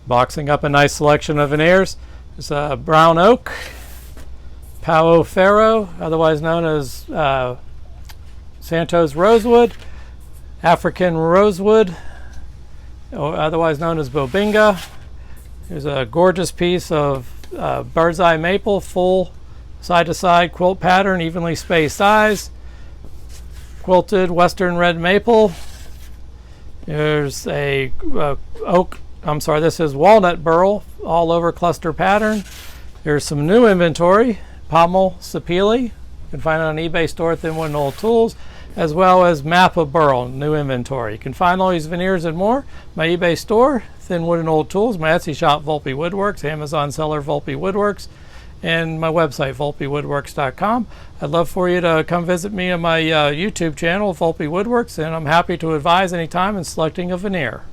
Boxing up a nice selection of veneers. There's brown oak, Palo Ferro, otherwise known as Santos rosewood, African rosewood, or otherwise known as bobinga. Here's a gorgeous piece of bird's eye maple, full side-to-side quilt pattern, evenly spaced eyes, quilted western red maple. There's a this is walnut burl, all over cluster pattern. There's some new inventory, pommel sapele. You can find it on eBay store, ThinWoodandOldTools, as well as map of burl, new inventory. You can find all these veneers and more. My eBay store, ThinWoodandOldTools, my Etsy shop, Volpe Woodworks, Amazon seller, Volpe Woodworks, and my website, VolpeWoodworks.com. I'd love for you to come visit me on my YouTube channel, Volpe Woodworks, and I'm happy to advise anytime in selecting a veneer.